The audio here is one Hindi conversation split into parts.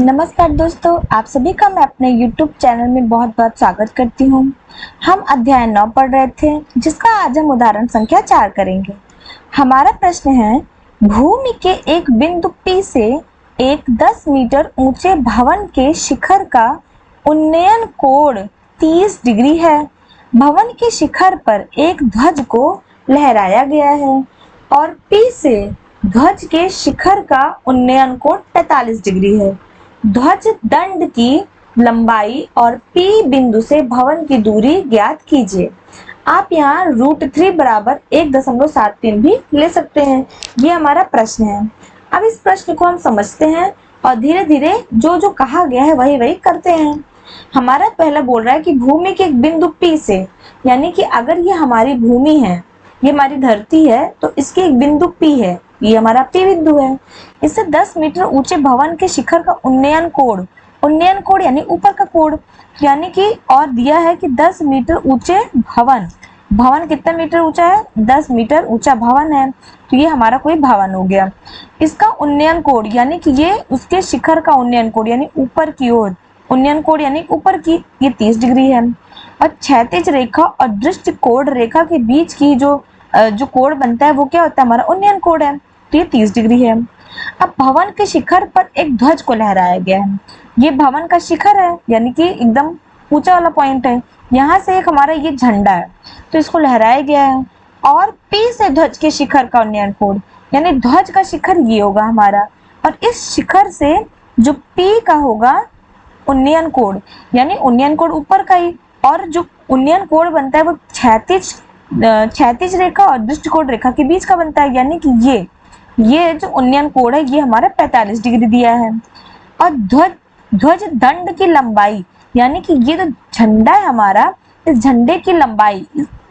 नमस्कार दोस्तों, आप सभी का मैं अपने YouTube चैनल में बहुत बहुत स्वागत करती हूँ। हम अध्याय 9 पढ़ रहे थे, जिसका आज हम उदाहरण संख्या 4 करेंगे। हमारा प्रश्न है, भूमि के एक बिंदु P से एक 10 मीटर ऊंचे भवन के शिखर का उन्नयन कोण 30 डिग्री है। भवन के शिखर पर एक ध्वज को लहराया गया है और P से ध्वज के शिखर का उन्नयन कोण 45 डिग्री है। ध्वज दंड की लंबाई और P बिंदु से भवन की दूरी ज्ञात कीजिए। आप यहाँ √3 बराबर 1.73 भी ले सकते हैं। ये हमारा प्रश्न है। अब इस प्रश्न को हम समझते हैं और धीरे धीरे जो जो कहा गया है वही वही करते हैं। हमारा पहला बोल रहा है कि भूमि के एक बिंदु P से, यानी कि अगर ये हमारी भूमि है, ये हमारी धरती है, तो इसके एक बिंदु P है, ये हमारा P बिंदु है। इससे 10 मीटर ऊंचे भवन के शिखर का उन्नयन कोण यानी ऊपर का कोण, यानी कि और दिया है कि 10 मीटर ऊंचे भवन कितना मीटर ऊंचा है? 10 मीटर ऊंचा भवन है, तो ये हमारा कोई भवन हो गया। इसका उन्नयन कोण यानी कि ये उसके शिखर का उन्नयन कोण यानी ऊपर की ओर, उन्नयन कोण यानी ऊपर की, ये 30 डिग्री है। और क्षैतिज रेखा और दृष्टि कोण रेखा के बीच की जो कोण बनता है वो क्या होता है? हमारा उन्नयन कोण है, तो ये 30 डिग्री है। अब भवन के शिखर पर एक ध्वज को लहराया गया है। ये भवन का शिखर है, यानी कि एकदम ऊंचा वाला पॉइंट है। यहाँ से एक हमारा ये झंडा है, तो इसको लहराया गया है। और P से ध्वज के शिखर का उन्नयन कोण, यानी ध्वज का शिखर ये होगा हमारा, और इस शिखर से जो P का होगा उन्नयन कोण, यानी उन्नयन कोण ऊपर का ही, और जो उन्नयन कोण बनता है वो क्षैतिज रेखा और दृष्टिकोण रेखा के बीच का बनता है, यानी कि ये जो उन्नयन कोण है ये हमारा 45 डिग्री दिया है। और ध्वज दंड की लंबाई, यानी कि ये जो झंडा है हमारा, इस झंडे की लंबाई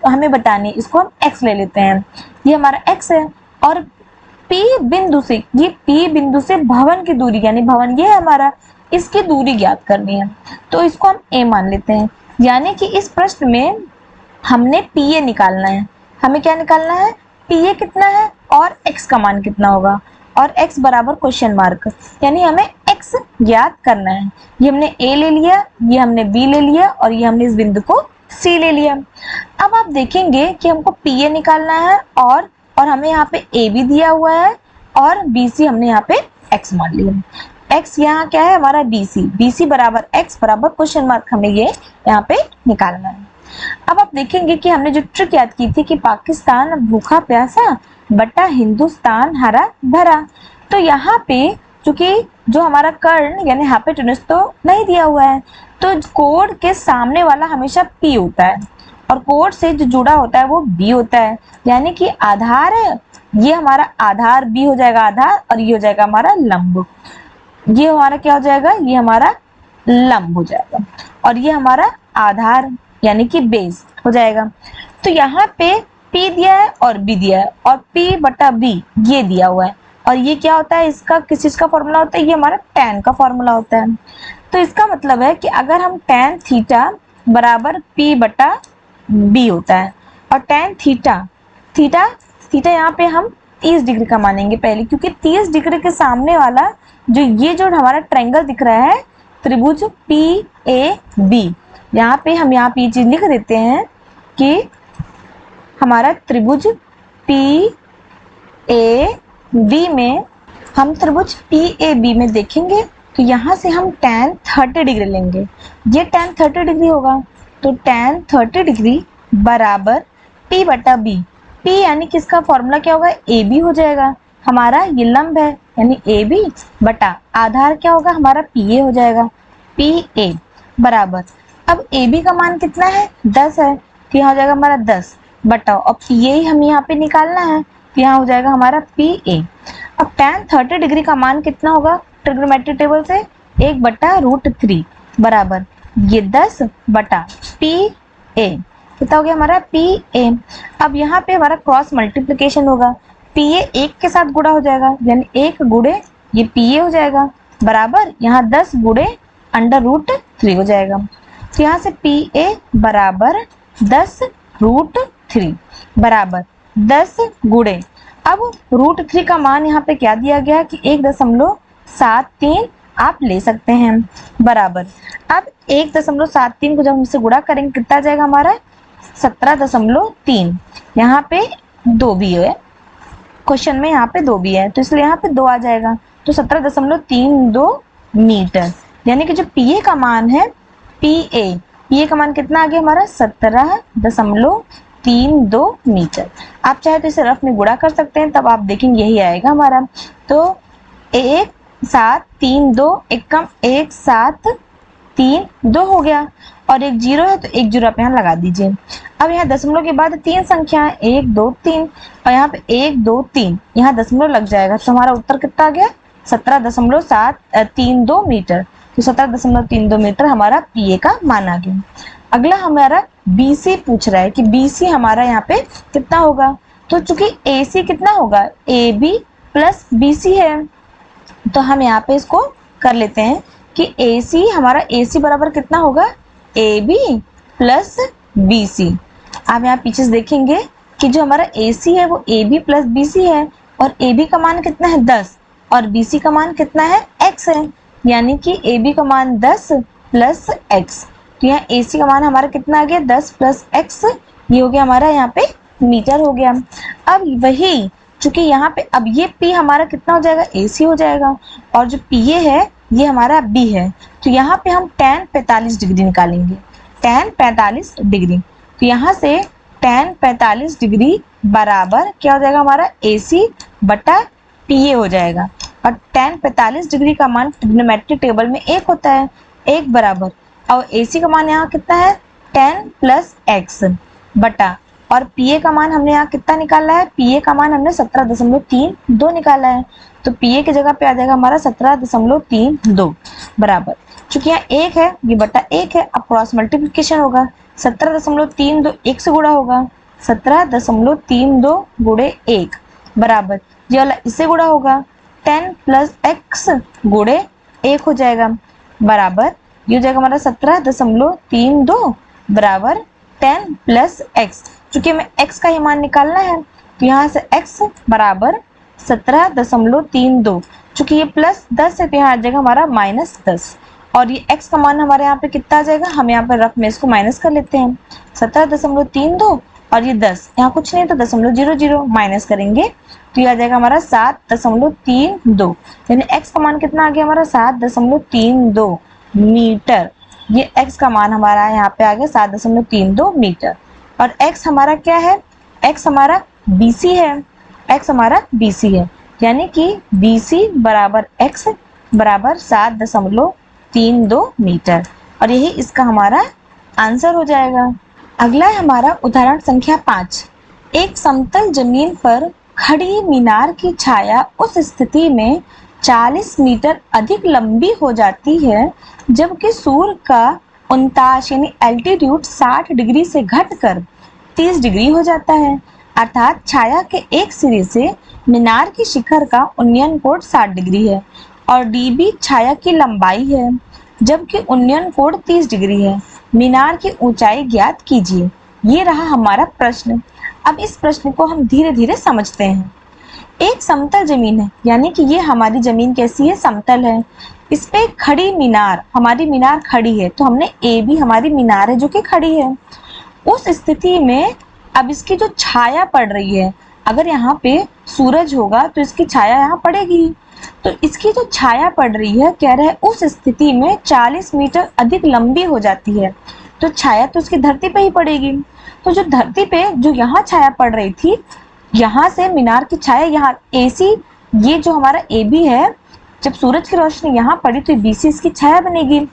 हमें बतानी है, इसको हम x ले लेते हैं, ये हमारा x है। और P बिंदु से भवन की दूरी, यानी भवन ये है हमारा, इसकी दूरी ज्ञात करनी है, तो इसको हम a मान लेते हैं। यानी कि इस प्रश्न में हमने PA निकालना है। हमें क्या निकालना है? PA कितना है और x का मान कितना होगा, और x बराबर क्वेश्चन मार्क, यानी हमें x ज्ञात करना है। ये हमने A ले लिया, ये हमने B ले लिया, और ये हमने इस बिंदु को C ले लिया। अब आप देखेंगे कि हमको PA निकालना है और हमें यहाँ पे A भी दिया हुआ है, और BC हमने यहाँ पे x मान लिया। x यहाँ क्या है? हमारा BC बराबर x बराबर क्वेश्चन मार्क, हमें ये यहाँ पे निकालना है। अब आप देखेंगे कि हमने जो ट्रिक याद की थी कि पाकिस्तान भूखा प्यासा बटा हिंदुस्तान हरा भरा, तो यहाँ पे चूंकि जो हमारा कर्ण यानी हाइपोटेन्यूज तो नहीं दिया हुआ है, तो कोण के सामने वाला हमेशा P होता है और कोण से जो जुड़ा होता है वो B होता है, यानी कि आधार है, ये हमारा आधार B हो जाएगा आधार, और ये हो जाएगा हमारा लंब। ये हमारा क्या हो जाएगा? ये हमारा लंब हो जाएगा, और ये हमारा आधार यानी कि बेस हो जाएगा। तो यहाँ पे P दिया है और B दिया है, और P बटा B ये दिया हुआ है, और ये क्या होता है? इसका किस चीज का फॉर्मूला होता है? ये हमारा tan का फॉर्मूला होता है। तो इसका मतलब है कि अगर हम tan थीटा बराबर P बटा B होता है, और tan थीटा यहाँ पे हम 30 डिग्री का मानेंगे पहले, क्योंकि 30 डिग्री के सामने वाला जो हमारा ट्रायंगल दिख रहा है, त्रिभुज PAB, यहाँ पे हम यहाँ पे ये चीज लिख देते हैं कि हमारा त्रिभुज PAB में, हम त्रिभुज PAB में देखेंगे तो यहाँ से हम tan 30 डिग्री लेंगे। ये tan 30 डिग्री होगा, तो tan 30 डिग्री बराबर P बटा B। P यानी कि इसका फॉर्मूला क्या होगा? AB हो जाएगा। हमारा ये लंब है, यानी AB बटा आधार क्या होगा? हमारा PA हो जाएगा, PA बराबर, अब AB का मान कितना है? 10 है, तो यहाँ हो जाएगा हमारा 10 बटा, और PA ही हमें यहाँ पे निकालना है, तो यहाँ हो जाएगा हमारा PA। अब tan 30 डिग्री का मान कितना होगा ट्रिग्नोमेट्रिक टेबल से? 1 बटा √3 बराबर ये 10 बटा PA, कितना हो गया हमारा PA। अब यहाँ पे हमारा क्रॉस मल्टीप्लिकेशन होगा, PA 1 के साथ गुणा हो जाएगा, यानी 1 गुणे ये PA हो जाएगा, बराबर यहाँ 10 गुणे √3 हो जाएगा। तो यहाँ से PA बराबर 10√3 बराबर 10 गुणे, अब √3 का मान यहाँ पे क्या दिया गया कि 1.73 आप ले सकते हैं, बराबर। अब 1.73 को जब हमसे गुणा करेंगे कितना जाएगा हमारा 17.3। यहाँ पे 2 भी है, क्वेश्चन में यहाँ पे 2 भी है, तो इसलिए यहाँ पे 2 आ जाएगा, तो 17.32 मीटर। यानी कि जो पीए का मान है, पीए का मान कितना आ गया हमारा 17.32 मीटर। आप चाहे तो इसे रफ में गुणा कर सकते हैं, तब आप देखेंगे यही आएगा हमारा। तो 1732 एकम 1732 हो गया, और एक जीरो है तो एक जीरो आप यहाँ लगा दीजिए। अब यहाँ दशमलव के बाद 3 संख्या है 1 2 3, और यहाँ पे 1 2 3 यहाँ दशमलव लग जाएगा, तो हमारा उत्तर कितना आ गया 17.32 मीटर। तो 17.32 मीटर हमारा पीए का मान आ गया। अगला हमारा बीसी पूछ रहा है कि बीसी हमारा यहाँ पे कितना होगा। तो चूंकि एसी कितना होगा, ए बी प्लस बीसी है, तो हम यहाँ पे इसको कर लेते हैं कि AC हमारा AC बराबर कितना होगा AB प्लस BC। आप यहाँ पीछे से देखेंगे कि जो हमारा AC है वो AB प्लस BC है, और AB का मान कितना है 10 और BC का मान कितना है x है, यानी कि AB का मान 10 प्लस x। तो यहाँ AC का मान हमारा कितना आ गया 10 प्लस x, ये हो गया हमारा यहाँ पे मीटर हो गया। अब वही चूंकि यहाँ पे अब ये P हमारा कितना हो जाएगा AC हो जाएगा, और जो PA है ये हमारा B है, तो यहाँ पे हम tan 45 डिग्री निकालेंगे, tan 45 डिग्री। तो यहाँ से tan 45 डिग्री बराबर क्या हो जाएगा हमारा AC बटा PA हो जाएगा, और tan 45 डिग्री का मान ट्रिग्नोमेट्रिक टेबल में 1 होता है, 1 बराबर, और AC का मान यहाँ कितना है tan प्लस x बटा, और PA का मान हमने यहाँ कितना निकाला है, PA का मान हमने 17.32 निकाला है, तो PA की जगह पे आ जाएगा हमारा 17.32 बराबर। चूंकि यहाँ 1 है ये बटा 1 है, अब क्रॉस मल्टीप्लिकेशन होगा, 17.32 1 से गुणा होगा, 17.32 गुणे 1 बराबर, ये वाला इससे गुणा होगा, 10 प्लस x गुणे 1 हो जाएगा बराबर, ये हो जाएगा हमारा 17.32 बराबर 10 प्लस x। चूंकि हमें x का ही मान निकालना है, तो यहाँ से x बराबर 17.32, चूंकि ये प्लस 10 है तो यहाँ आ जाएगा हमारा माइनस 10, और ये x का मान हमारे यहाँ पे कितना आ जाएगा, हम यहाँ पर रफ में इसको माइनस कर लेते हैं, 17.32 और ये 10, यहाँ कुछ नहीं तो 0.00 माइनस करेंगे तो ये आ जाएगा हमारा 7.32, यानी x का मान कितना आ गया हमारा 7.32 मीटर। ये x का मान हमारा यहाँ पे आ गया 7.32 मीटर, और x हमारा क्या है, x हमारा BC है, x हमारा BC है, यानी कि BC बराबर x बराबर 7.32 मीटर, और यही इसका हमारा आंसर हो जाएगा। अगला है हमारा उदाहरण संख्या 5। एक समतल जमीन पर खड़ी मीनार की छाया उस स्थिति में 40 मीटर अधिक लंबी हो जाती है जबकि सूर्य का 49 यानी एल्टीट्यूड 60 डिग्री से घटकर 30 डिग्री हो जाता है, अर्थात छाया के एक सिरे से मीनार की शिखर का उन्नयन कोण 60 डिग्री है और डीबी छाया की लंबाई है, जबकि उन्नयन कोण 30 डिग्री है। मीनार की ऊंचाई ज्ञात कीजिए। ये रहा हमारा प्रश्न। अब इस प्रश्न को हम धीरे धीरे समझते हैं। एक समतल जमीन है, यानी कि ये हमारी जमीन कैसी है, समतल है। इस पे खड़ी मीनार, हमारी मीनार खड़ी है, तो हमने ए भी हमारी मीनार है जो कि खड़ी है। उस स्थिति में अब इसकी जो छाया पड़ रही है, अगर यहाँ पे सूरज होगा तो इसकी छाया यहाँ पड़ेगी, तो इसकी जो छाया पड़ रही है कह रहा है उस स्थिति में 40 मीटर अधिक लंबी हो जाती है, तो छाया तो उसकी धरती पे ही पड़ेगी। तो जो धरती पे जो यहाँ छाया पड़ रही थी, यहाँ से मीनार की छाया यहाँ AC, ये जो हमारा AB है, जब सूरज की रोशनी यहाँ पड़ी तो BC इसकी छाया बनेगी।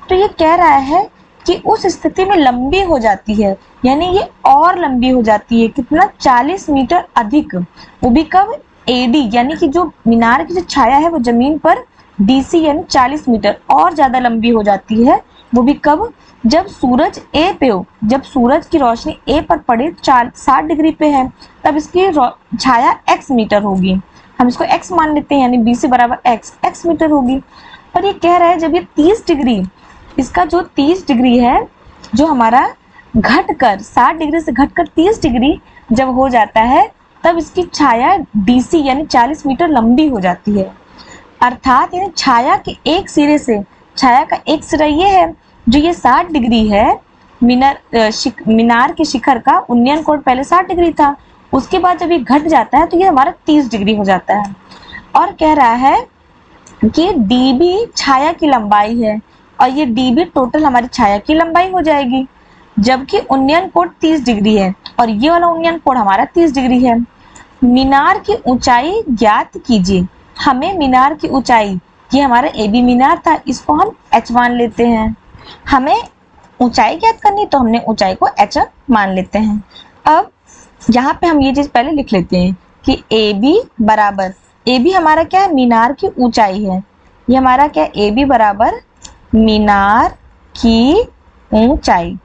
तो ये कह रहा है कि उस स्थिति में लंबी हो जाती है, यानी ये और लंबी हो जाती है, कितना 40 मीटर अधिक, वो भी कब AD, यानी कि जो मीनार की जो छाया है वो जमीन पर DC यानी 40 मीटर और ज्यादा लंबी हो जाती है, वो भी कब, जब सूरज A पे हो, जब सूरज की रोशनी A पर पड़े 60 डिग्री पे है, तब इसकी छाया x मीटर होगी। हम इसको x मान लेते हैं, यानी BC बराबर x मीटर होगी। और ये कह रहा है जब ये 30 डिग्री, इसका जो 30 डिग्री है जो हमारा घटकर 60 डिग्री से घटकर 30 डिग्री जब हो जाता है, तब इसकी छाया DC यानी 40 मीटर लंबी हो जाती है। अर्थात यानी छाया के एक सिरे से, छाया का एक सिरा ये है जो ये 60 डिग्री है। मीनार के शिखर का उन्नयन कोण पहले 60 डिग्री था, उसके बाद जब ये घट जाता है तो ये हमारा 30 डिग्री हो जाता है। और कह रहा है कि db छाया की लंबाई है और ये db टोटल हमारी छाया की लंबाई हो जाएगी, जबकि उन्नयन कोण 30 डिग्री है और ये वाला उन्नयन कोण हमारा 30 डिग्री है। मीनार की ऊंचाई ज्ञात कीजिए। हमें मीनार की ऊंचाई, ये हमारा AB मीनार था, इसको हम h मान लेते हैं। हमें ऊंचाई ज्ञात करनी तो हमने ऊंचाई को h मान लेते हैं। अब यहाँ पे हम ये चीज पहले लिख लेते हैं कि AB बराबर, AB हमारा क्या है, मीनार की ऊंचाई है। ये हमारा क्या है, AB बराबर मीनार की ऊंचाई।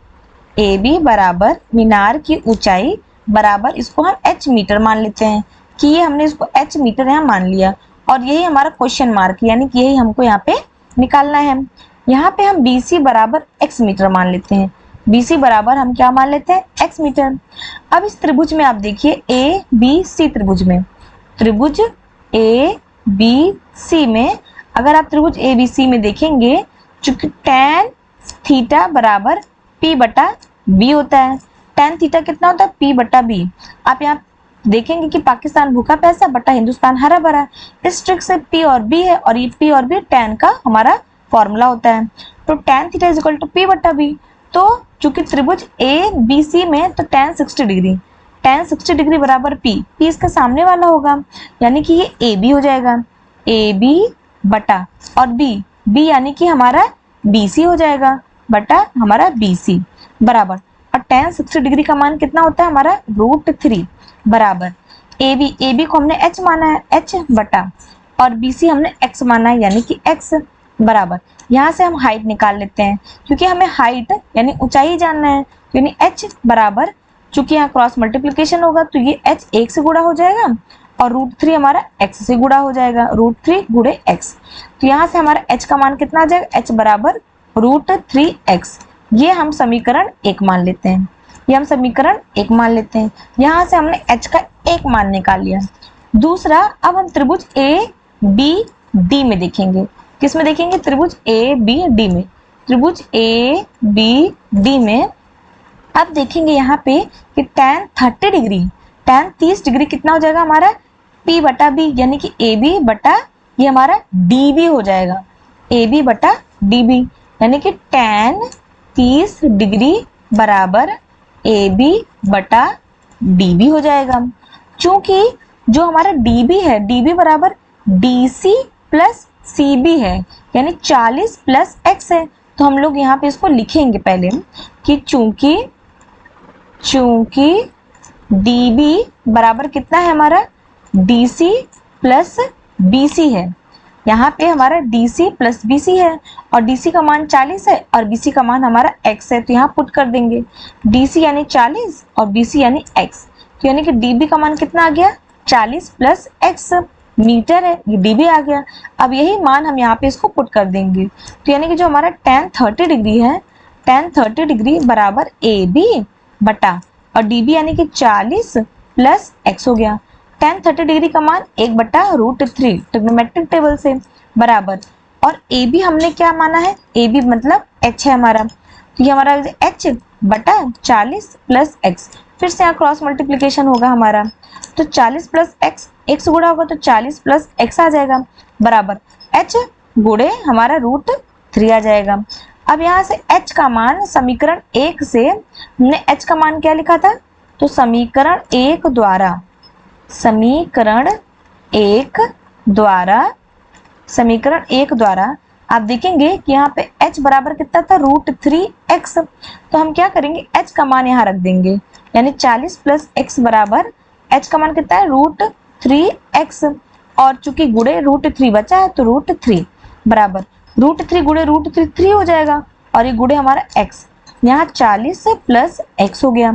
AB बराबर मीनार की ऊंचाई बराबर, इसको हम h मीटर मान लेते हैं कि ये हमने इसको h मीटर यहाँ मान लिया और यही हमारा क्वेश्चन मार्क, यानी कि यही हमको यहाँ पे निकालना है। यहाँ पे हम BC बराबर x मीटर मान लेते हैं। BC बराबर हम क्या मान लेते हैं, x मीटर। अब इस त्रिभुज में आप देखिए ABC त्रिभुज में, त्रिभुज ABC में अगर आप त्रिभुज ABC में देखेंगे, चूंकि tan थीटा बराबर P बटा B होता है। tan थीटा कितना होता है, P बटा B। आप यहाँ देखेंगे कि पाकिस्तान भूखा प्यासा बटा हिंदुस्तान हरा भरा, इस ट्रिक से P और B है और ये P और B tan का हमारा फॉर्मूला होता है। तो tan theta is equal to P बटा B। तो चूंकि त्रिभुज ABC में तो tan 60 डिग्री, tan 60 डिग्री बराबर P, P इसका सामने वाला होगा, यानी कि ये AB हो जाएगा, AB बटा और B यानी कि हमारा BC हो जाएगा बटा हमारा BC बराबर, और tan 60 डिग्री का मान कितना होता है हमारा √3 बराबर AB को हमने h माना है, h बटा और BC हमने x माना है यानी कि x बराबर। यहाँ से हम हाइट निकाल लेते हैं क्योंकि हमें हाइट यानी ऊंचाई जानना है, यानी h बराबर, चूंकि यहाँ क्रॉस मल्टीप्लिकेशन होगा तो ये h 1 से गुणा हो जाएगा और √3 हमारा x से गुणा हो जाएगा, √3 गुणे x। तो यहाँ से हमारा h का मान कितना आ जाएगा, h बराबर √3x। ये हम समीकरण 1 मान लेते हैं, ये हम समीकरण 1 मान लेते हैं। यहाँ से हमने h का 1 मान निकाल लिया। दूसरा, अब हम त्रिभुज ABD में देखेंगे। किस में देखेंगे, त्रिभुज ABD में। त्रिभुज ABD में अब देखेंगे यहाँ पे कि tan 30 डिग्री, tan 30 डिग्री कितना हो जाएगा हमारा P बटा B, यानी कि AB बटा ये हमारा DB हो जाएगा, AB बटा DB, यानी कि tan 30 डिग्री बराबर AB बटा DB हो जाएगा। चूंकि जो हमारा DB है, DB बराबर DC प्लस CB है, यानी 40 प्लस x है। तो हम लोग यहाँ पे इसको लिखेंगे पहले कि चूंकि DB बराबर कितना है हमारा DC प्लस BC है। यहाँ पे हमारा DC प्लस BC है और DC का मान 40 है और BC का मान हमारा x है, तो यहाँ पुट कर देंगे DC यानी 40 और BC यानी x। तो यानी कि DB का मान कितना आ गया, 40 प्लस x मीटर है, ये DB आ गया। अब यही मान हम यहाँ पे इसको पुट कर देंगे, तो यानी कि जो हमारा tan 30 डिग्री है, tan 30 डिग्री बराबर AB बटा और DB यानी कि 40 प्लस x हो गया। tan 30 डिग्री का मान 1 बटा √3 ट्रिग्नोमेट्रिक टेबल से बराबर, और AB हमने क्या माना है, AB मतलब h है हमारा, तो ये हमारा h बटा 40 प्लस x। फिर से यहाँ क्रॉस मल्टीप्लिकेशन होगा हमारा, तो 40 प्लस x, एक से गुणा होगा तो 40 प्लस x आ जाएगा बराबर h गुणे हमारा √3 आ जाएगा। अब यहाँ से h का मान समीकरण 1 से हमने h का मान क्या लिखा था, तो समीकरण 1 द्वारा आप देखेंगे कि यहाँ पे h बराबर कितना था, √3x। तो हम क्या करेंगे, h का मान यहाँ रख देंगे, यानी 40 प्लस x बराबर h का मान कितना है √3x, और चूंकि गुणे √3 बचा है तो √3 बराबर √3 गुणे √3 3 हो जाएगा और ये गुणे हमारा x, यहाँ 40 प्लस x हो गया।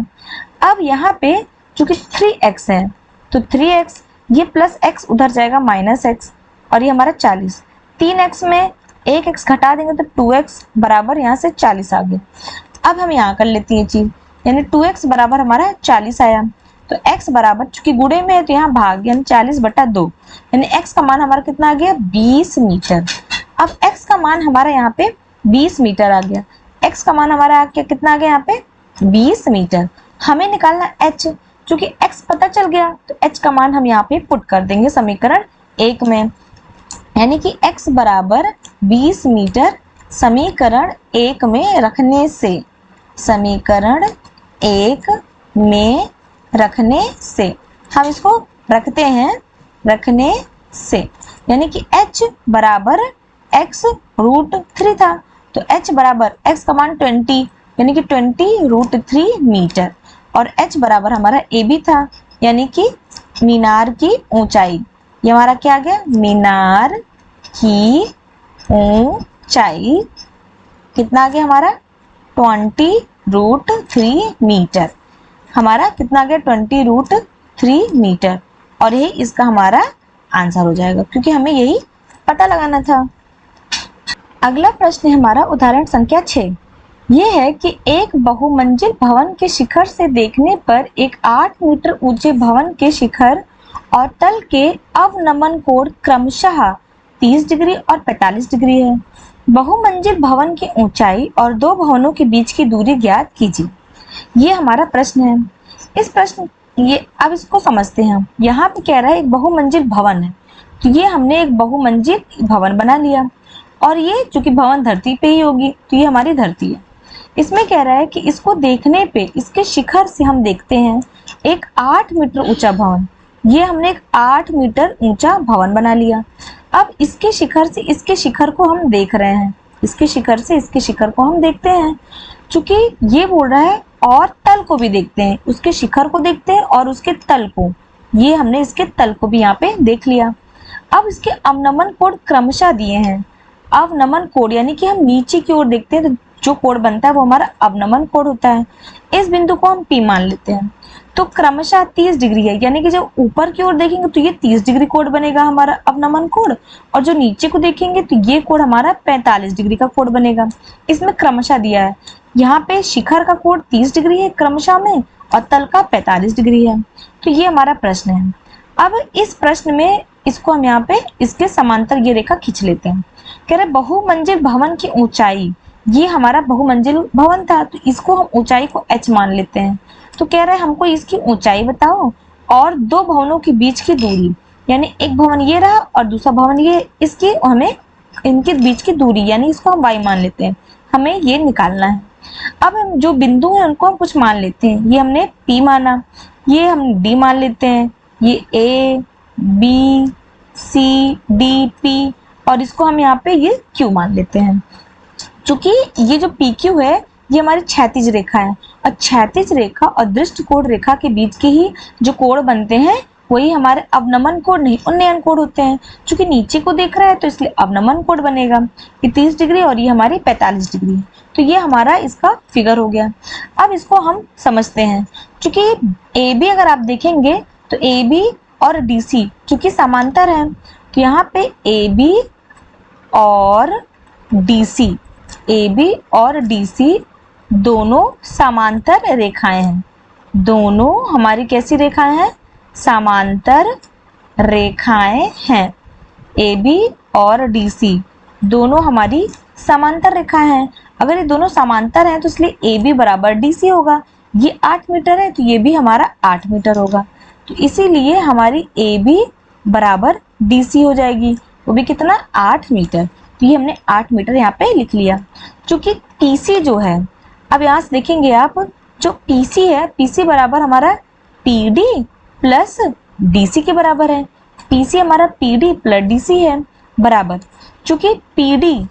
अब यहाँ पे चूंकि 3x है तो 3x, ये प्लस x उधर जाएगा माइनस x, और ये हमारा 40, 3x में 1x घटा देंगे तो 2x बराबर यहाँ से 40 आ गया। अब हम यहाँ कर लेते हैं चीज, यानी 2x बराबर हमारा 40 आया। तो x बराबर, चूंकि गुणे में है तो यहाँ भाग यानी 40/2, यानी x का मान हमारा कितना आ गया 20 मीटर। अब x का मान हमारा यहाँ पे 20 मीटर आ गया। x का मान हमारा कितना आ गया यहाँ पे 20 मीटर। हमें निकालना h, चूंकि x पता चल गया तो h का मान हम यहाँ पे पुट कर देंगे समीकरण 1 में, यानी कि x बराबर 20 मीटर समीकरण 1 में रखने से, समीकरण 1 में रखने से हम इसको रखते हैं, रखने से, यानी कि h बराबर x√3 था, तो h बराबर x का मान 20 यानी कि 20√3 मीटर, और h बराबर हमारा AB था, यानी कि मीनार की ऊंचाई। ये हमारा क्या आ गया, मीनार की ऊंचाई कितना आ गया हमारा 20√3 मीटर। हमारा कितना आ गया 20√3 मीटर, और यही इसका हमारा आंसर हो जाएगा, क्योंकि हमें यही पता लगाना था। अगला प्रश्न है हमारा उदाहरण संख्या 6। यह है कि एक बहुमंजिल भवन के शिखर से देखने पर एक 8 मीटर ऊंचे भवन के शिखर और तल के अवनमन कोण क्रमशः 30 डिग्री और 45 डिग्री है। बहुमंजिल भवन की ऊंचाई और दो भवनों के बीच की दूरी ज्ञात कीजिए। ये हमारा प्रश्न है। इस प्रश्न ये अब इसको समझते हैं हम। यहाँ पे कह रहा है एक बहुमंजिल भवन है, तो ये हमने एक बहुमंजिल भवन बना लिया, और ये चूंकि भवन धरती पे ही होगी तो ये हमारी धरती है। इसमें कह रहा है कि इसको देखने पे इसके शिखर से हम देखते हैं एक 8 मीटर ऊंचा भवन। ये हमने एक 8 मीटर ऊंचा भवन बना लिया। अब इसके शिखर से इसके शिखर को हम देख रहे हैं, इसके शिखर से इसके शिखर को हम देखते हैं, चूंकि ये बोल रहा है और तल को भी देखते हैं, उसके शिखर को देखते हैं और उसके तल को, ये हमने इसके तल को भी यहाँ पे देख लिया। अब इसके अवनमन कोण क्रमशः दिए हैं। अवनमन कोण यानी कि हम नीचे की ओर देखते हैं तो जो कोण बनता है वो हमारा अवनमन कोण होता है। इस बिंदु को हम P मान लेते हैं, तो क्रमशः 30 डिग्री है, यानी कि जब ऊपर की ओर देखेंगे तो ये 30 डिग्री कोण बनेगा हमारा अवनमन कोण, और जो नीचे को देखेंगे तो ये कोण हमारा 45 डिग्री का कोण बनेगा। इसमें क्रमशः दिया है, यहाँ पे शिखर का कोण 30 डिग्री है क्रमशः में, और तल का 45 डिग्री है। तो ये हमारा प्रश्न है। अब इस प्रश्न में इसको हम यहाँ पे इसके समांतर ये रेखा खींच लेते हैं। कह रहे बहुमंजिल भवन की ऊंचाई, ये हमारा बहुमंजिल भवन था तो इसको हम ऊंचाई को h मान लेते हैं। तो कह रहे हैं हमको इसकी ऊंचाई बताओ और दो भवनों के बीच की दूरी, यानी एक भवन ये रहा और दूसरा भवन ये, इसकी हमें इनके बीच की दूरी यानी इसको हम y मान लेते हैं, हमें ये निकालना है। अब हम जो बिंदु है उनको हम कुछ मान लेते हैं। ये हमने P माना, ये हम D मान लेते हैं, ये A B C D P, और इसको हम यहाँ पे ये Q मान लेते हैं। चूंकि ये जो PQ है ये हमारी क्षैतिज रेखा है, और क्षैतिज रेखा और दृष्टिकोण रेखा के बीच के ही जो कोण बनते हैं वही हमारे अवनमन कोण नहीं उन्नयन कोण होते हैं। चूंकि नीचे को देख रहा है तो इसलिए अवनमन कोण बनेगा, ये 30 डिग्री और ये हमारी 45 डिग्री है। तो ये हमारा इसका फिगर हो गया। अब इसको हम समझते हैं। चूंकि AB अगर आप देखेंगे तो AB और DC चूंकि समांतर है, तो यहाँ पे AB और DC दोनों समांतर रेखाएं हैं। दोनों हमारी कैसी रेखाएं हैं, समांतर रेखाएं हैं। AB और DC दोनों हमारी समांतर रेखाएं हैं। अगर ये दोनों समांतर हैं तो इसलिए AB बराबर DC होगा। ये 8 मीटर है तो ये भी हमारा 8 मीटर होगा, तो इसीलिए हमारी AB बराबर DC हो जाएगी, वो भी कितना 8 मीटर। तो ये हमने 8 मीटर यहाँ पे लिख लिया। चूंकि PC जो है, अब यहाँ से देखेंगे आप, जो PC है PC बराबर हमारा PD प्लस DC के बराबर है। PC हमारा PD प्लस DC है बराबर, चूंकि PD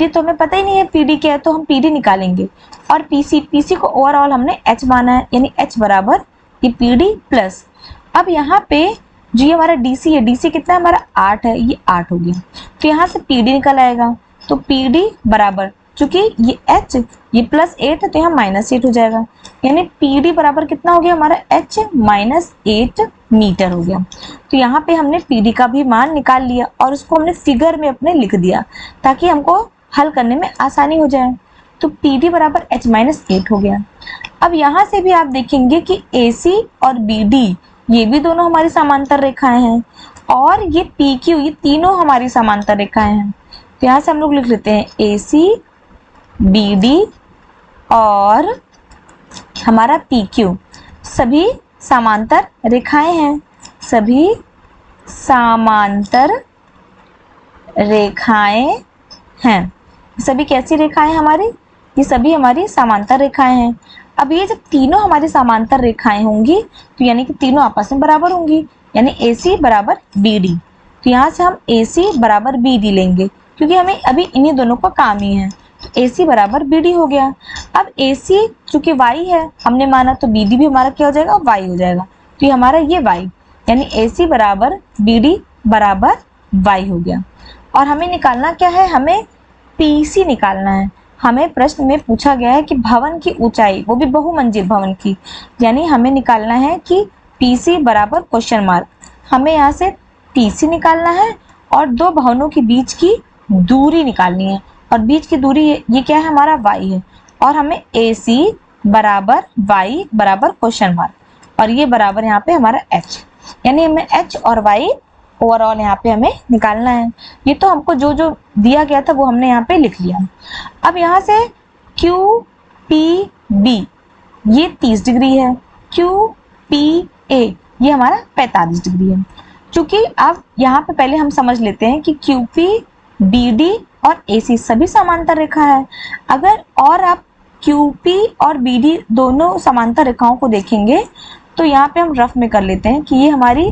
तो हमें पता ही नहीं है PD क्या है, तो हम PD निकालेंगे, और PC को ओवरऑल हमने H माना है, यानी H बराबर ये PD प्लस। अब यहाँ पे जो ये हमारा DC है, DC कितना है हमारा 8 है, ये 8 हो गया, तो यहाँ से PD निकल आएगा। तो PD बराबर, चूंकि ये H ये प्लस 8 है तो यहाँ -8 हो जाएगा, यानी PD बराबर कितना हो गया हमारा H -8 मीटर हो गया। तो यहाँ पे हमने PD का भी मान निकाल लिया और उसको हमने फिगर में अपने लिख दिया ताकि हमको हल करने में आसानी हो जाए। तो PD बराबर H माइनस 8 हो गया। अब यहाँ से भी आप देखेंगे कि AC और BD ये भी दोनों हमारी समांतर रेखाएं हैं और ये PQ ये तीनों हमारी समांतर रेखाएं हैं। तो यहाँ से हम लोग लिख लेते हैं AC, BD और हमारा PQ सभी समांतर रेखाएं हैं, सभी समांतर रेखाएं हैं। सभी कैसी रेखाएं हमारी? ये सभी हमारी समांतर रेखाएं हैं। अब ये जब तीनों हमारी समांतर रेखाएं होंगी तो यानी कि तीनों आपस में बराबर होंगी, यानी AC बराबर BD। तो यहाँ से हम AC बराबर BD लेंगे क्योंकि हमें अभी इन्हीं दोनों का काम ही है। तो AC बराबर BD हो गया। अब AC चूंकि Y है हमने माना, तो BD भी हमारा क्या हो जाएगा? Y हो जाएगा। तो ये हमारा ये Y, यानी AC बराबर BD बराबर Y हो गया। और हमें निकालना क्या है? हमें PC निकालना है। हमें प्रश्न में पूछा गया है कि भवन की ऊंचाई, वो भी बहुमंजिल भवन की, यानी हमें निकालना है कि PC बराबर क्वेश्चन मार्क। हमें यहाँ से PC निकालना है और दो भवनों के बीच की दूरी निकालनी है, और बीच की दूरी ये क्या है? हमारा Y है। और हमें AC बराबर Y बराबर क्वेश्चन मार्क, और ये बराबर यहाँ पे हमारा H, यानी हमें H और Y ओवरऑल यहाँ पे हमें निकालना है। ये तो हमको जो जो दिया गया था वो हमने यहाँ पे लिख लिया। अब यहाँ से QPB ये 30 डिग्री है, QPA ये हमारा 45 डिग्री है। चूंकि अब यहाँ पे पहले हम समझ लेते हैं कि QP, BD और AC सभी समांतर रेखा है। अगर और आप QP और BD दोनों समांतर रेखाओं को देखेंगे तो यहाँ पे हम रफ में कर लेते हैं कि ये हमारी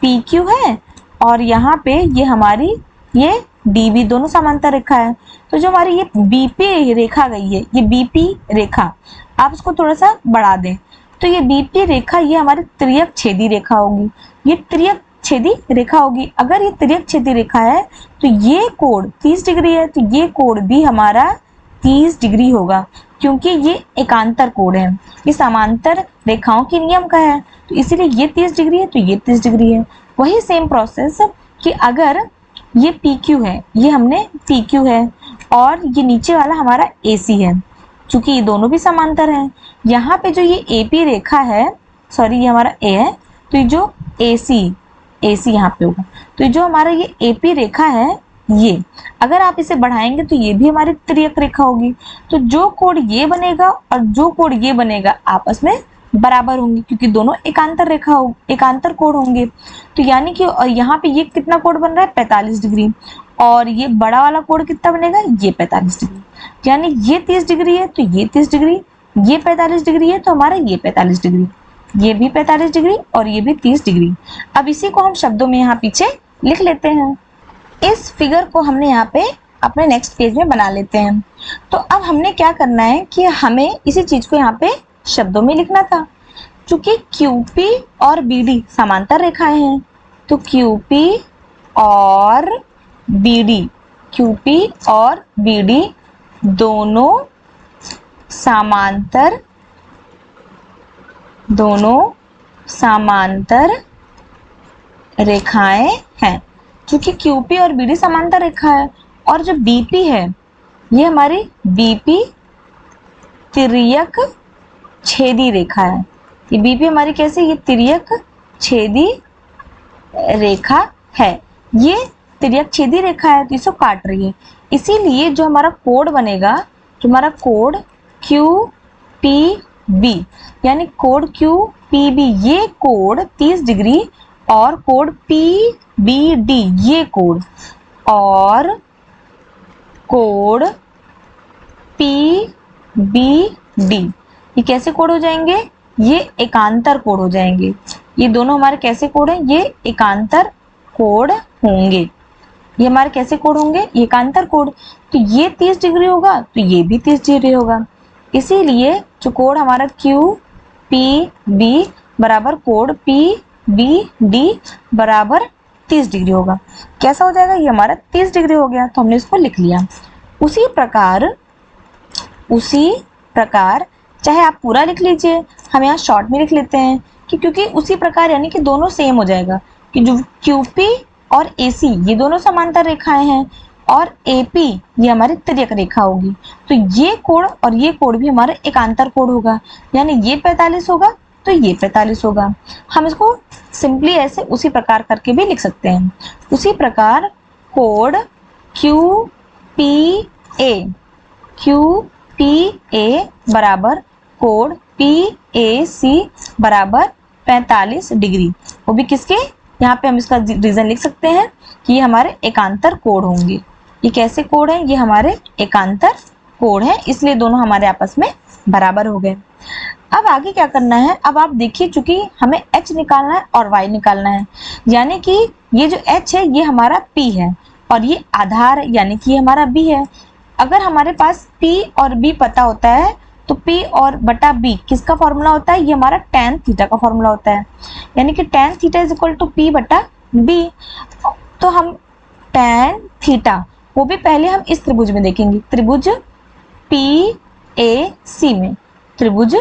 PQ है और यहाँ पे ये हमारी ये DB दोनों समांतर रेखा है। तो जो हमारी ये BP रेखा गई है, ये BP रेखा, आप इसको थोड़ा सा बढ़ा दें तो ये BP रेखा ये हमारी तिर्यक छेदी रेखा होगी, ये तिर्यक छेदी रेखा होगी। अगर ये तिर्यक छेदी रेखा है तो ये कोण 30 डिग्री है, तो ये कोण भी हमारा 30 डिग्री होगा क्योंकि ये एकांतर कोण है, ये समांतर रेखाओं के नियम का है। तो इसीलिए ये 30 डिग्री है तो ये 30 डिग्री है। वही सेम प्रोसेस कि अगर ये PQ है, ये हमने PQ है और ये नीचे वाला हमारा AC है, चूंकि ये दोनों भी समांतर हैं। यहाँ पे जो ये AP रेखा है, सॉरी ये हमारा A है, तो ये जो AC यहाँ पे होगा, तो जो हमारा ये AP रेखा है ये अगर आप इसे बढ़ाएंगे तो ये भी हमारी तिर्यक रेखा होगी। तो जो कोण ये बनेगा और जो कोण ये बनेगा आपस में बराबर होंगे क्योंकि दोनों एकांतर रेखा हो, एकांतर कोण होंगे। तो यानी कि यहाँ पे ये कितना कोण बन रहा है? 45 डिग्री, और ये बड़ा वाला कोण कितना बनेगा? ये 45 डिग्री। यानी ये 30 डिग्री है तो ये 30 डिग्री, ये 45 डिग्री है तो हमारा ये 45 डिग्री, ये भी 45 डिग्री और ये भी 30 डिग्री। अब इसी को हम शब्दों में यहाँ पीछे लिख लेते हैं। इस फिगर को हमने यहाँ पे अपने नेक्स्ट पेज में बना लेते हैं। तो अब हमने क्या करना है कि हमें इसी चीज को यहाँ पे शब्दों में लिखना था। चूंकि QP और BD समांतर रेखाएं हैं तो QP और BD, QP और BD दोनों समांतर रेखाएं हैं। क्योंकि QP और BD समांतर रेखा है और जो BP है ये हमारी BP तिर्यक छेदी रेखा है। ये BP हमारी कैसे? ये तिर्यक छेदी रेखा है, ये तिर्यक छेदी रेखा है तो इसको काट रही है। इसीलिए जो हमारा कोण बनेगा, जो हमारा कोण QPB यानी कोण QPB ये कोण 30 डिग्री और कोण PBD ये कोण और कोण PBD ये कैसे कोण हो जाएंगे? ये एकांतर कोण हो जाएंगे। ये दोनों हमारे कैसे कोण हैं? ये एकांतर कोण होंगे। ये हमारे कैसे कोण होंगे? एकांतर कोण। तो ये 30 डिग्री होगा तो ये भी 30 डिग्री होगा। इसीलिए जो कोण हमारा QPB बराबर कोण PBD बराबर 30 डिग्री होगा। कैसा हो जाएगा? ये हमारा 30 डिग्री हो गया तो हमने इसको लिख लिया। उसी प्रकार चाहे आप पूरा लिख लीजिए, हम यहाँ शॉर्ट में लिख लेते हैं कि क्योंकि उसी प्रकार यानी कि दोनों सेम हो जाएगा कि जो QP और AC ये दोनों समांतर रेखाएं हैं और AP ये हमारी तिर्यक रेखा होगी। तो ये कोण और ये कोण भी हमारा एकांतर कोण होगा, यानी ये 45 होगा तो ये 45 होगा। हम इसको सिंपली ऐसे उसी प्रकार करके भी लिख सकते हैं। उसी प्रकार कोण QPA बराबर कोण PAC बराबर 45 डिग्री। वो भी किसके, यहाँ पे हम इसका रीजन लिख सकते हैं कि ये हमारे एकांतर कोण होंगे। ये कैसे कोण है, ये हमारे एकांतर कोण है, इसलिए दोनों हमारे आपस में बराबर हो गए। अब आगे क्या करना है, अब आप देखिए, चूंकि हमें H निकालना है और Y निकालना है, यानी कि ये जो H है ये हमारा P है और ये आधार है, यानी कि ये हमारा B है। अगर हमारे पास P और B पता होता है तो P और बटा B किसका फॉर्मूला होता है, ये हमारा tan थीटा का फॉर्मूला होता है, यानी कि tan theta is equal to P बटा B। तो हम tan थीटा वो भी पहले हम इस त्रिभुज में देखेंगे, त्रिभुज PAC में, त्रिभुज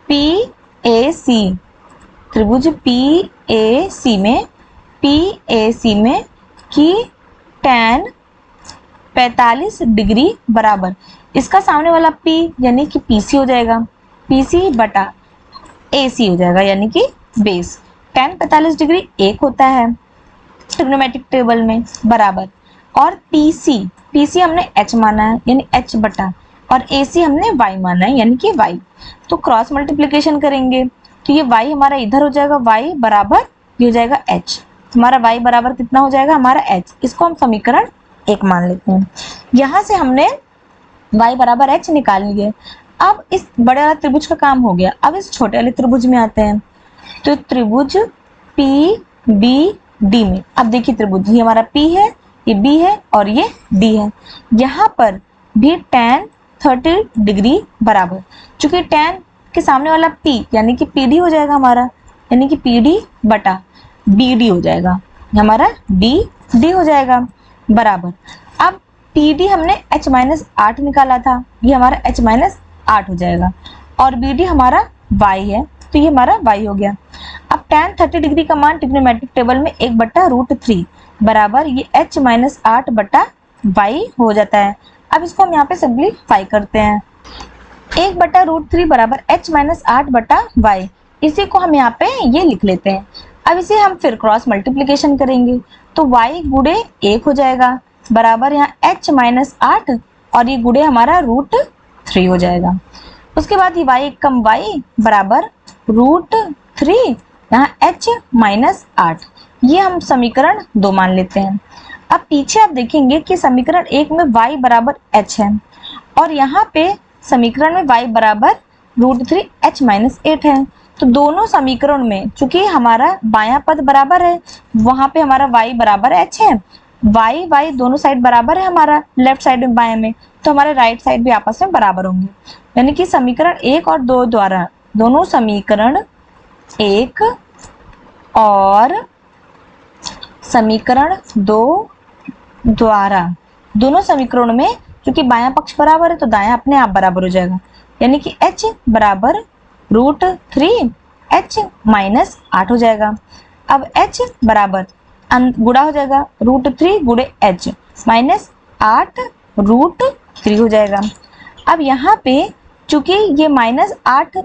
PAC, त्रिभुज PAC में, PAC में कि tan 45 डिग्री बराबर इसका सामने वाला P यानी कि PC हो जाएगा, PC बटा AC हो जाएगा, यानी कि बेस। tan 45 डिग्री 1 होता है ट्रिग्नोमेट्रिक टेबल में बराबर, और PC हमने H माना है यानी H बटा, और AC हमने Y माना है यानी कि Y। तो क्रॉस मल्टीप्लिकेशन करेंगे तो ये Y हमारा इधर हो जाएगा, Y बराबर ये हो जाएगा H, हमारा Y बराबर कितना हो जाएगा हमारा H। इसको हम समीकरण 1 मान लेते हैं। यहाँ से हमने Y बराबर H निकाल लिए। अब इस बड़े वाला त्रिभुज का काम हो गया, अब इस छोटे वाले त्रिभुज में आते हैं। तो त्रिभुज PBD में अब देखिए, त्रिभुज ये हमारा P है, ये B है और ये D है। यहाँ पर भी tan 30 डिग्री बराबर, चूंकि tan के सामने वाला P यानी कि PD हो जाएगा हमारा, यानी कि PD बटा BD हो जाएगा, हमारा BD हो जाएगा बराबर। अब PD हमने H-8 निकाला था, ये हमारा H-8 हो जाएगा, और BD हमारा Y है तो ये हमारा Y हो गया। अब tan 30 डिग्री का मान ट्रिग्नोमेट्रिक टेबल में 1/√3 बराबर ये H-8 बटा Y हो जाता है। अब इसको हम यहाँ पे सिंप्लीफाई करते हैं, 1/√3 बराबर H-8 बटा Y, इसी को हम यहाँ पे ये लिख लेते हैं। अब इसे हम फिर क्रॉस मल्टीप्लिकेशन करेंगे तो Y गुणे 1 हो जाएगा बराबर यहाँ H-8 और ये गुणे हमारा √3 हो जाएगा। उसके बाद ये Y कम Y बराबर √3, यहाँ H-8, ये हम समीकरण 2 मान लेते हैं। अब पीछे आप देखेंगे कि समीकरण 1 में Y बराबर H है और यहाँ पे समीकरण में Y बराबर √3 H-8 है। तो दोनों समीकरण में चूंकि हमारा बायां पद बराबर है, वहां पे हमारा Y बराबर H है, Y दोनों साइड बराबर है हमारा लेफ्ट साइड में बाएं में, तो हमारे राइट साइड भी आपस में बराबर होंगे, यानी कि समीकरण 1 और 2 द्वारा, दोनों समीकरण 1 और समीकरण 2 द्वारा, दोनों समीकरणों में क्योंकि बायां पक्ष बराबर है तो दायां अपने आप बराबर हो जाएगा, यानी कि H बराबर √3 H-8 हो जाएगा। अब H बराबर गुणा हो जाएगा √3 गुणे H -8 √3 हो जाएगा। अब यहाँ पे चूंकि ये -8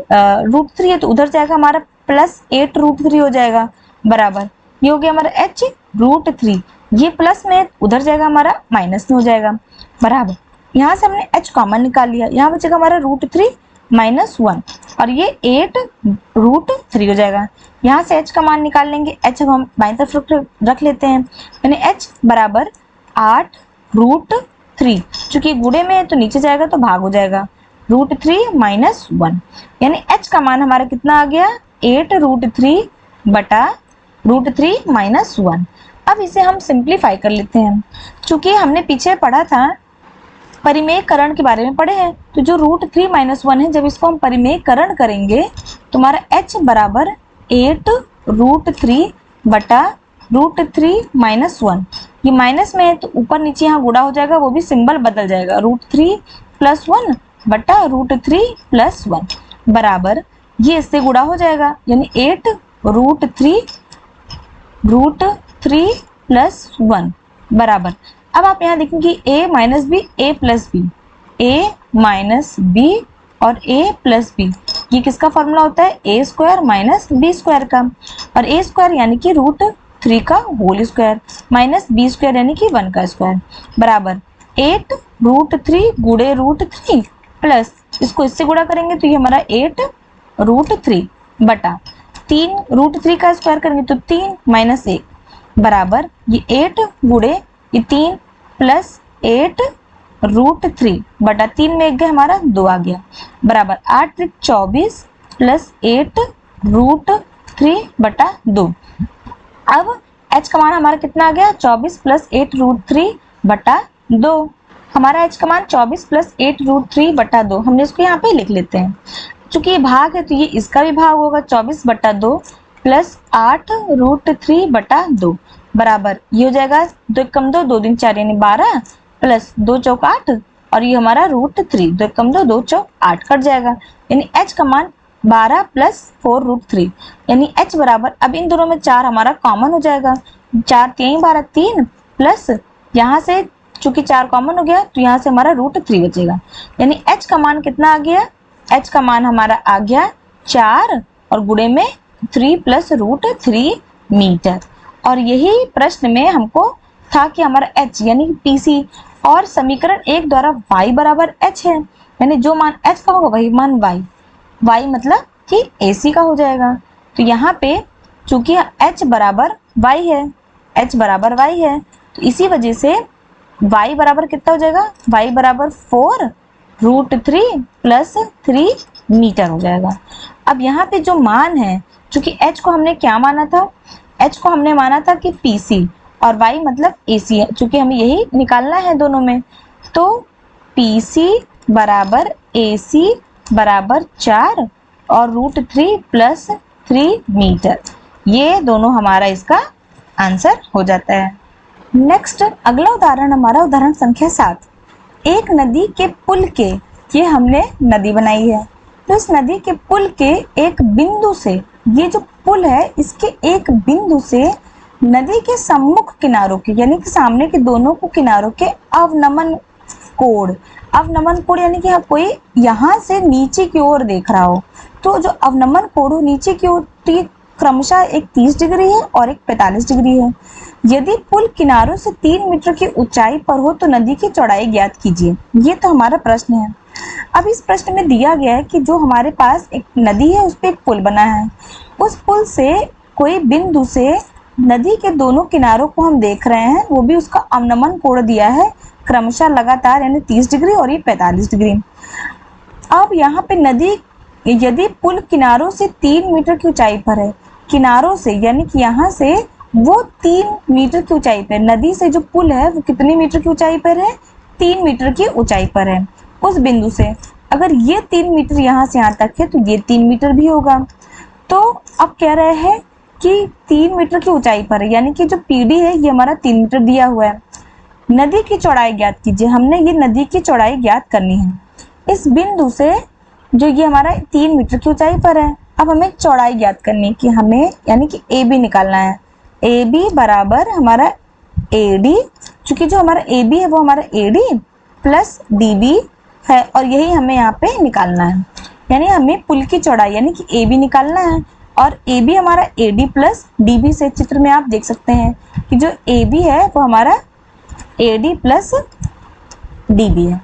√3 है तो उधर जाएगा हमारा +8 √3 हो जाएगा बराबर, ये हो गया हमारा H √3, ये प्लस में उधर जाएगा हमारा माइनस में हो जाएगा बराबर। यहाँ से हमने H कॉमन निकाल लिया, यहाँ बचेगा हमारा √3 -1 और ये 8 √3 हो जाएगा। यहाँ से H का मान निकाल लेंगे, H हम बाईं तरफ रख लेते हैं, यानी H बराबर 8 √3, चूंकि गुणे में है तो नीचे जाएगा तो भाग हो जाएगा, √3 -1, यानी H का मान हमारा कितना आ गया 8 √3 बटा √3 -1। अब इसे हम सिंप्लीफाई कर लेते हैं, चूंकि हमने पीछे पढ़ा था परिमेयकरण के बारे में पढ़े हैं, तो जो √3 -1 है, जब इसको हम परिमेयकरण करेंगे तो हमारा H बराबर 8 √3 बटा √3 -1, ये माइनस में है तो ऊपर नीचे यहाँ गुणा हो जाएगा, वो भी सिंबल बदल जाएगा, √3 + 1 बटा √3 + 1 बराबर ये इससे गुणा हो जाएगा, यानी 8 √3 + 1 बराबर अब आप यहाँ देखेंगे a minus B, a plus B, a minus B और a प्लस बी, ये किसका फॉर्मूला होता है? a square minus B square का, और a स्क्वायर यानी कि √3 का whole square minus B square यानी कि 1 का स्क्वायर बराबर 8 √3 गुणे √3 प्लस इसको इससे गुणा करेंगे तो ये हमारा 8 √3 बटा 3 √3 का स्क्वायर करेंगे तो 3 माइनस 1 बराबर ये 8 गुणे ये 3 प्लस 8 √3 बटा 3 में 1 गया हमारा 2 आ गया बराबर 8 24 प्लस 8 √3 बटा 2। अब h का मान हमारा कितना आ गया? 24 प्लस 8 √3 बटा 2। हमारा h का मान 24 प्लस 8 √3 बटा 2, हमने इसको यहाँ पे लिख लेते हैं। चूंकि ये भाग है तो ये इसका भी भाग होगा 24 बटा 2 प्लस 8 √3 बटा 2 बराबर ये हो जाएगा 2 कम 2 2 दिन 4 यानी 12 प्लस 2 चौक 8 और ये हमारा √3 2 कम 2 2 चौक 8 कट जाएगा यानी h का मान 12 प्लस 4 √3 यानी h बराबर, अब इन दोनों में 4 हमारा कॉमन हो जाएगा, 4 3 12 3 प्लस यहाँ से चूंकि 4 कॉमन हो गया तो यहाँ से हमारा √3 बचेगा यानी h का मान कितना आ गया? h का मान हमारा आ गया 4 और गुणे में 3 प्लस √3 मीटर। और यही प्रश्न में हमको था कि हमारा h यानी PC और समीकरण 1 द्वारा y बराबर h है, यानी जो मान h का होगा वही मान y मतलब कि AC का हो जाएगा। तो यहाँ पे चूंकि h बराबर y है, h बराबर y है तो इसी वजह से y बराबर कितना हो जाएगा? y बराबर 4 √3 प्लस 3 मीटर हो जाएगा। अब यहाँ पे जो मान है, चूंकि h को हमने क्या माना था? h को हमने माना था कि PC और y मतलब AC है, चूंकि हमें यही निकालना है दोनों में, तो PC बराबर AC बराबर 4 और √3 प्लस 3 मीटर, ये दोनों हमारा इसका आंसर हो जाता है। नेक्स्ट अगला उदाहरण हमारा उदाहरण संख्या 7। एक नदी के पुल के, ये हमने नदी बनाई है, तो इस नदी के पुल के एक बिंदु से, ये जो पुल है इसके एक बिंदु से नदी के सम्मुख किनारों के यानी कि सामने के दोनों को किनारों के अवनमन कोण यानी कि कोई यहाँ से नीचे की ओर देख रहा हो, तो जो अवनमन कोण हो नीचे की ओर तो ये क्रमशः एक 30 डिग्री है और एक 45 डिग्री है। यदि पुल किनारों से 3 मीटर की ऊंचाई पर हो तो नदी की चौड़ाई ज्ञात कीजिए, ये तो हमारा प्रश्न है। अब इस प्रश्न में दिया गया है कि जो हमारे पास एक नदी है उस पर एक पुल बना है, उस पुल से कोई बिंदु से नदी के दोनों किनारों को हम देख रहे हैं, वो भी उसका अवनमन कोण दिया है क्रमशः लगातार यानी 30 डिग्री और ये 45 डिग्री। अब यहाँ पे नदी, यदि पुल किनारों से 3 मीटर की ऊंचाई पर है, किनारों से यानी कि यहाँ से वो 3 मीटर की ऊंचाई पर, नदी से जो पुल है वो कितनी मीटर की ऊंचाई पर है? 3 मीटर की ऊंचाई पर है। उस बिंदु से अगर ये 3 मीटर यहाँ से यहाँ तक है तो ये 3 मीटर भी होगा। तो अब कह रहे हैं कि 3 मीटर की ऊंचाई पर है, यानी कि जो PD है ये हमारा 3 मीटर दिया हुआ है। नदी की चौड़ाई ज्ञात कीजिए, हमने ये नदी की चौड़ाई ज्ञात करनी है इस बिंदु से जो ये हमारा 3 मीटर की ऊंचाई पर है। अब हमें चौड़ाई ज्ञात करनी है कि हमें यानी कि AB निकालना है। AB बराबर हमारा AD, चूंकि जो हमारा AB है वो हमारा AD प्लस DB है और यही हमें यहाँ पे निकालना है, यानी हमें पुल की चौड़ाई यानी कि AB निकालना है और AB हमारा AD प्लस DB से, चित्र में आप देख सकते हैं कि जो AB है वो हमारा AD प्लस DB है।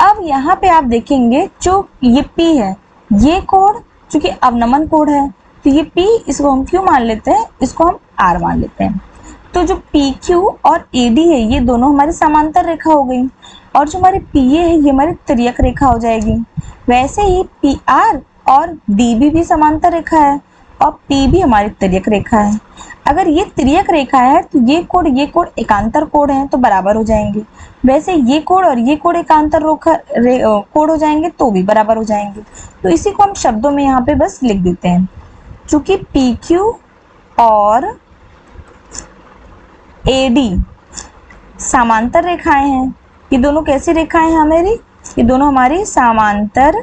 अब यहाँ पे आप देखेंगे जो ये P है, ये कोण चूंकि अवनमन कोण है तो ये P, इसको हम Q मान लेते हैं, इसको हम R मान लेते हैं। तो जो PQ और AD है ये दोनों हमारी समांतर रेखा हो गई और जो हमारी PA है ये हमारी तिर्यक रेखा हो जाएगी। वैसे ही PR और DB भी समांतर रेखा है और P भी हमारी तिर्यक रेखा है। अगर ये तिर्यक रेखा है तो ये कोण एकांतर कोण है तो बराबर हो जाएंगे। वैसे ये कोण और ये कोण एकांतर कोण हो जाएंगे तो भी बराबर हो जाएंगे। तो इसी को हम शब्दों में यहाँ पे बस लिख देते हैं। चूंकि PQ और AD समांतर रेखाएं हैं, ये दोनों कैसी रेखाएं हैं हमारी? ये दोनों हमारी समांतर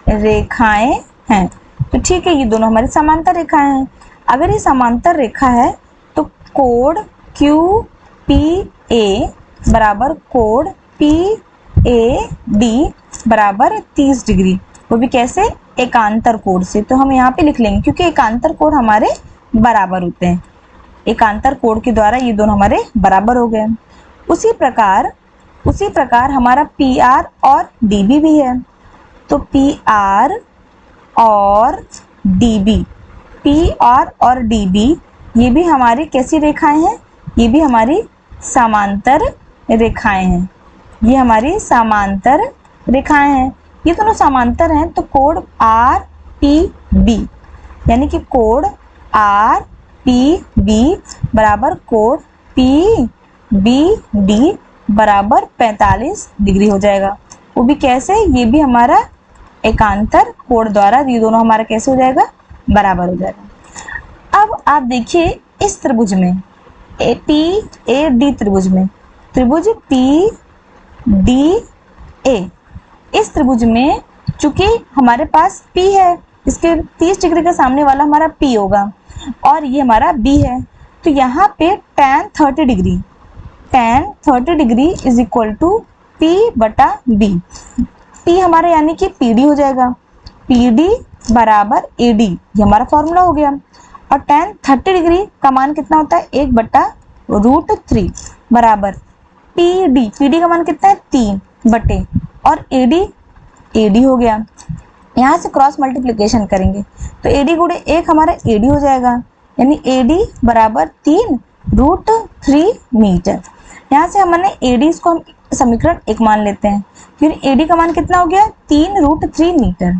रेखाएं हैं। तो ठीक है, ये दोनों हमारी समांतर रेखाएं हैं। अगर ये समांतर रेखा है तो कोण QP पी ए बराबर कोण पी ए डी बराबर 30 डिग्री, वो भी कैसे, एकांतर कोण से। तो हम यहाँ पे लिख लेंगे क्योंकि एकांतर कोण हमारे बराबर होते हैं, एकांतर कोण के द्वारा ये दोनों हमारे बराबर हो गए। उसी प्रकार हमारा पी आर और डी बी भी है। तो पी आर और डी बी, पी आर और डी बी ये भी हमारी कैसी रेखाएं हैं, ये भी हमारी समांतर रेखाएं हैं, ये हमारी समांतर रेखाएं हैं, ये दोनों समांतर हैं। तो कोण आर पी बी यानी कि कोण आर पी बी बराबर कोण पी बी डी बराबर 45 डिग्री हो जाएगा। वो भी कैसे, ये भी हमारा एकांतर कोण द्वारा ये दोनों हमारा कैसे हो जाएगा, बराबर हो जाएगा। अब आप देखिए इस त्रिभुज में पी ए डी त्रिभुज में, त्रिभुज पी डी ए, इस त्रिभुज में चूंकि हमारे पास P है, इसके 30 डिग्री के सामने वाला हमारा P होगा और ये हमारा B है। तो यहाँ पे tan 30 degree is equal to P बटा B। P हमारा यानी कि PD हो जाएगा, PD बराबर AD, ये हमारा फॉर्मूला हो गया। और tan 30 डिग्री का मान कितना होता है, 1/√3 बराबर PD का मान कितना है, 3 बटे और AD हो गया। यहाँ से क्रॉस मल्टीप्लिकेशन करेंगे तो AD गुणे 1 हमारा AD हो जाएगा, यानी AD बराबर 3√3 मीटर। यहाँ से हमने AD इसको हम समीकरण 1 मान लेते हैं, फिर AD का मान कितना हो गया, 3√3 मीटर।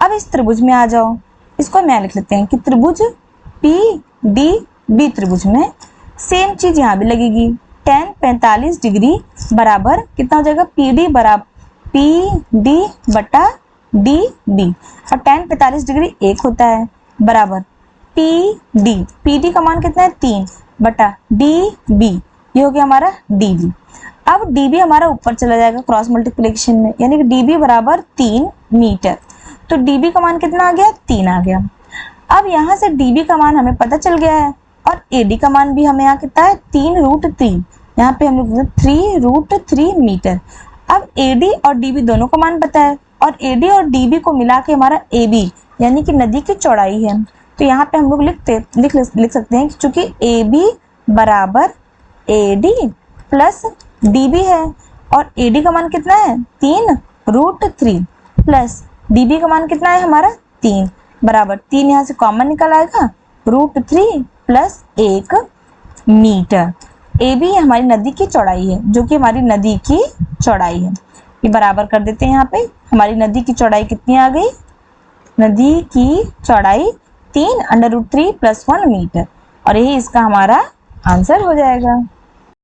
अब इस त्रिभुज में आ जाओ, इसको हम यहाँ लिख लेते हैं कि त्रिभुज PDB त्रिभुज में सेम चीज यहाँ भी लगेगी, tan 45 डिग्री बराबर कितना हो जाएगा, PD बराबर PD बटा DB और tan 45 डिग्री 1 होता है बराबर PD का मान कितना है, 3 बटा DB, ये हो गया हमारा DB। अब DB हमारा ऊपर चला जाएगा क्रॉस मल्टीप्लिकेशन में, यानी कि DB बराबर 3 मीटर। तो DB का मान कितना आ गया, 3 आ गया। अब यहाँ से DB का मान हमें पता चल गया है और AD का मान भी हमें यहाँ कितना है, 3√3, यहाँ पे हम लोग 3√3 मीटर। अब AD और DB दोनों का मान पता है और AD और DB को मिला के हमारा AB यानी कि नदी की चौड़ाई है। तो यहाँ पे हम लोग लिख सकते हैं कि चूंकि AB बराबर AD प्लस DB है और AD का मान कितना है, 3√3 प्लस DB का मान कितना है हमारा, 3 बराबर 3 यहाँ से कॉमन निकल आएगा, √3 प्लस 1 मीटर। AB हमारी नदी की चौड़ाई है, जो कि हमारी नदी की चौड़ाई है। ये बराबर कर देते हैं, यहाँ पे हमारी नदी की चौड़ाई कितनी आ गई, नदी की चौड़ाई 3√3 + 1 मीटर और यही इसका हमारा आंसर हो जाएगा।